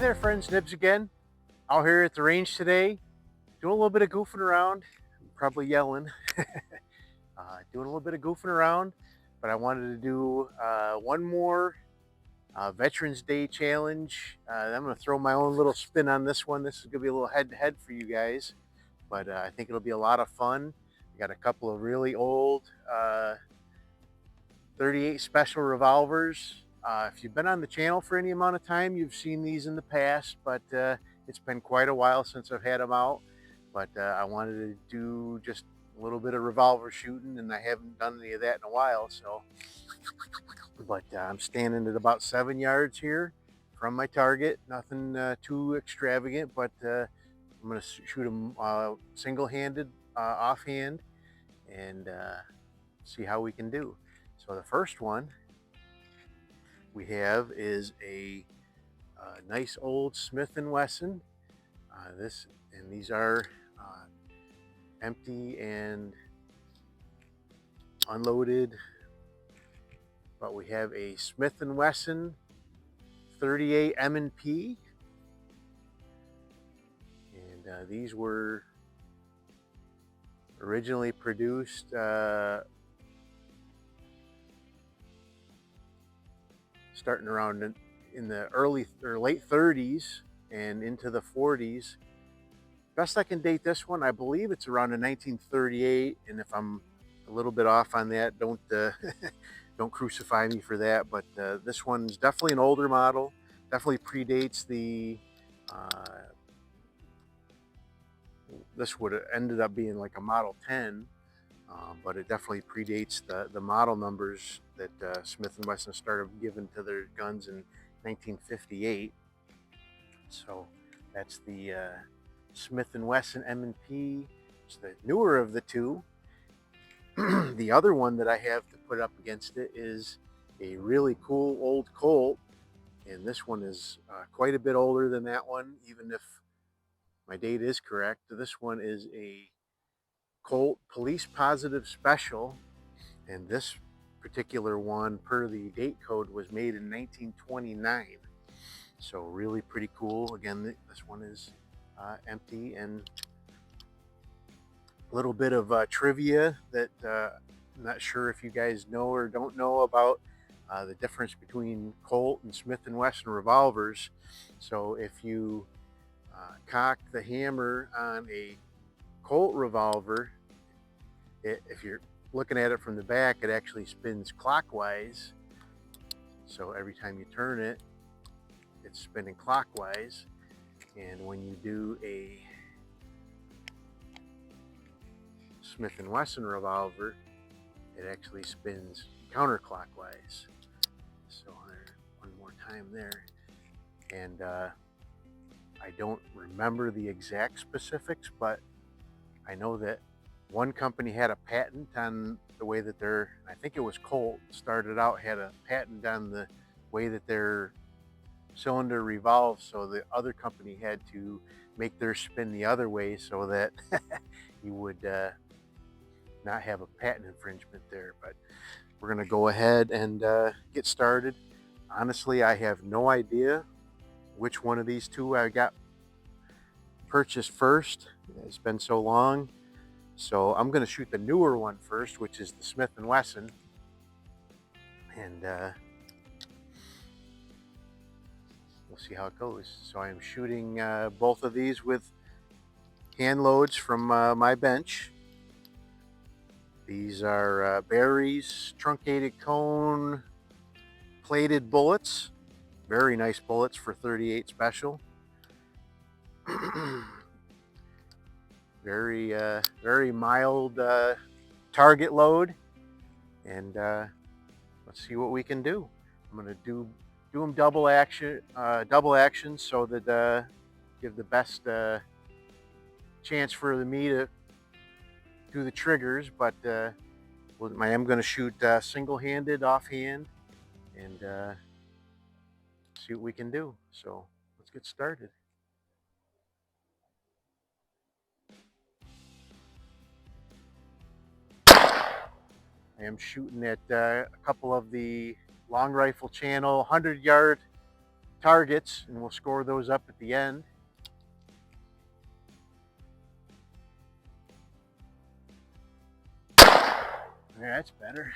there, friends, Nibs again. Out here at the range today, doing a little bit of goofing around. Probably yelling. Doing a little bit of goofing around, but I wanted to do one more Veterans Day challenge. I'm going to throw my own little spin on this one. This is going to be a little head-to-head for you guys, but I think it'll be a lot of fun. We got a couple of really old 38 special revolvers. If you've been on the channel for any amount of time, you've seen these in the past, but it's been quite a while since I've had them out. But I wanted to do just a little bit of revolver shooting, and I haven't done any of that in a while. So, but I'm standing at about 7 yards here from my target. Nothing too extravagant, but I'm going to shoot them single-handed, offhand, and see how we can do. So the first one we have is a nice old Smith Wesson. These are empty and unloaded, but we have a Smith Wesson 38 M&P, and these were originally produced starting around in the early or late 30s and into the 40s. Best I can date this one, I believe it's around in 1938, and if I'm a little bit off on that, don't don't crucify me for that. But this one's definitely an older model. Definitely predates the. This would have ended up being like a Model 10. But it definitely predates the model numbers that Smith & Wesson started giving to their guns in 1958. So that's the Smith & Wesson M&P. It's the newer of the two. The other one that I have to put up against it is a really cool old Colt, and this one is quite a bit older than that one, even if my date is correct. This one is a Colt Police Positive Special, and this particular one, per the date code, was made in 1929. So really pretty cool. Again, this one is empty. And a little bit of trivia that I'm not sure if you guys know or don't know about the difference between Colt and Smith & Wesson revolvers. So if you cock the hammer on a Colt revolver, if you're looking at it from the back, it actually spins clockwise. So every time you turn it, it's spinning clockwise. And when you do a Smith & Wesson revolver, it actually spins counterclockwise. So one more time there. And I don't remember the exact specifics, but I know that one company had a patent on the way that I think it was Colt, started out, had a patent on the way that their cylinder revolves, so the other company had to make their spin the other way so that you would not have a patent infringement there. But we're going to go ahead and get started. Honestly, I have no idea which one of these two I got purchased first. It's been so long. So I'm going to shoot the newer one first, which is the Smith & Wesson. And we'll see how it goes. So I am shooting both of these with hand loads from my bench. These are Barry's truncated cone plated bullets. Very nice bullets for 38 special. Very mild target load, and let's see what we can do. I'm going to do them double action so that give the best chance for me to do the triggers. But I am going to shoot single-handed offhand and see what we can do. So let's get started. I am shooting at a couple of the long rifle channel 100-yard targets, and we'll score those up at the end. Yeah, that's better.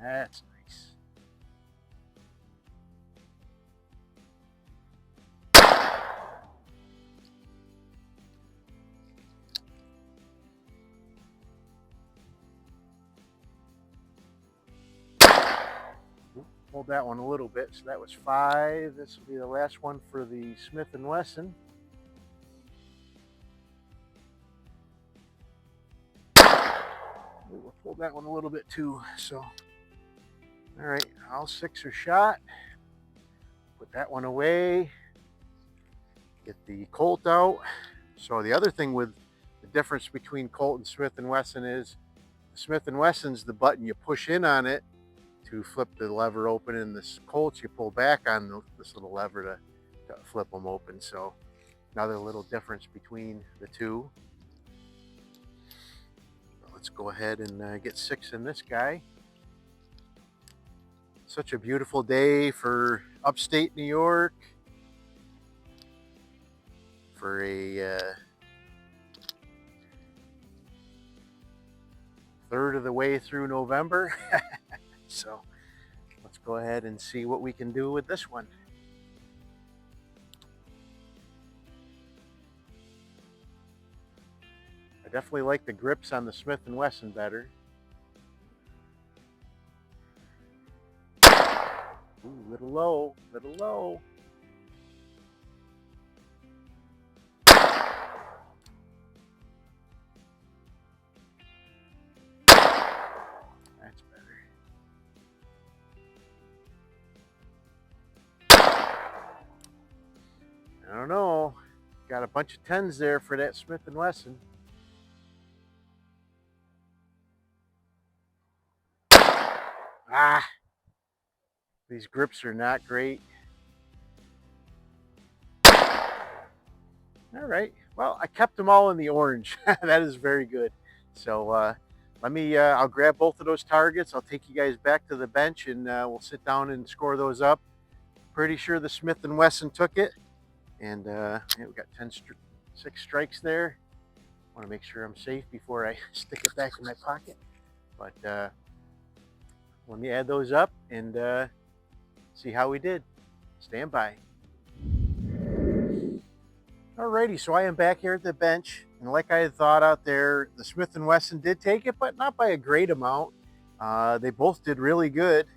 That's nice. Hold that one a little bit. So that was 5. This will be the last one for the Smith & Wesson. We'll hold that one a little bit too. So, all right, all 6 are shot. Put that one away. Get the Colt out. So the other thing with the difference between Colt and Smith & Wesson is the Smith & Wesson's the button you push in on it to flip the lever open, and this Colts you pull back on this little lever to flip them open. So another little difference between the two. Let's go ahead and get 6 in this guy. Such a beautiful day for upstate New York, for a third of the way through November. So let's go ahead and see what we can do with this one. I definitely like the grips on the Smith & Wesson better. Ooh, little low, little low. That's better. I don't know. Got a bunch of 10s there for that Smith & Wesson. Ah, these grips are not great. All right. Well, I kept them all in the orange. That is very good. So let me, I'll grab both of those targets. I'll take you guys back to the bench, and we'll sit down and score those up. Pretty sure the Smith & Wesson took it. And yeah, we got 6 strikes there. I want to make sure I'm safe before I stick it back in my pocket. But let me add those up and see how we did. Stand by. Alrighty, so I am back here at the bench, and like I had thought out there, the Smith & Wesson did take it, but not by a great amount. They both did really good.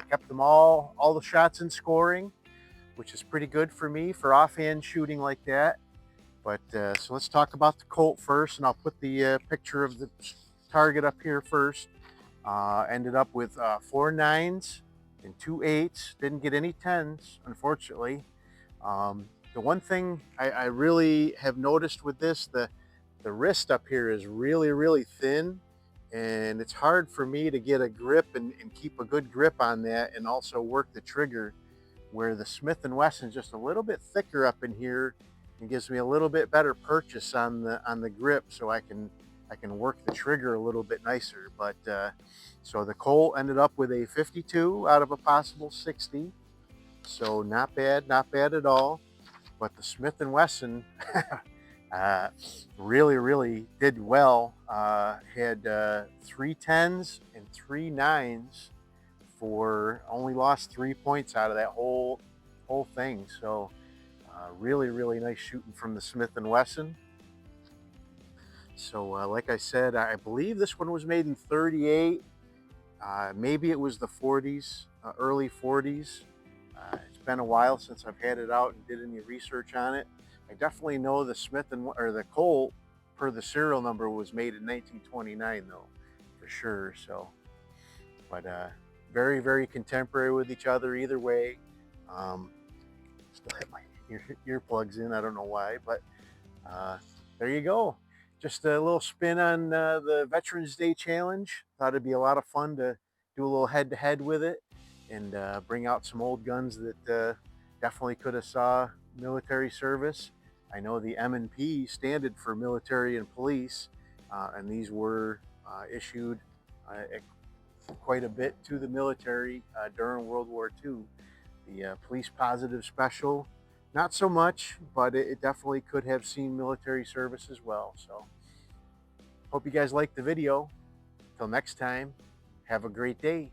Kept them all the shots in scoring, which is pretty good for me for offhand shooting like that. But so let's talk about the Colt first, and I'll put the picture of the target up here first. Ended up with 4 9s and 2 8s. Didn't get any 10s, unfortunately. The one thing I really have noticed with this, the wrist up here is really thin, and it's hard for me to get a grip and keep a good grip on that, and also work the trigger, where the Smith & Wesson is just a little bit thicker up in here and gives me a little bit better purchase on the grip, so I can work the trigger a little bit nicer. But so the Colt ended up with a 52 out of a possible 60, so not bad at all. But the Smith & Wesson really did well. Had 3 10s and 3 9s for only lost 3 points out of that whole thing. So really nice shooting from the Smith & Wesson. So like I said, I believe this one was made in 38. Maybe it was the 40s, early 40s. It's been a while since I've had it out and did any research on it. I definitely know the the Colt, per the serial number, was made in 1929 though, for sure. So, but very contemporary with each other either way. Still have my earplugs in. I don't know why, but there you go. Just a little spin on the Veterans Day Challenge. Thought it'd be a lot of fun to do a little head-to-head with it, and bring out some old guns that definitely could have saw military service. I know the M&P standard for military and police, and these were issued quite a bit to the military during World War II. The police positive special, not so much, but it definitely could have seen military service as well. So hope you guys liked the video. Till next time, have a great day.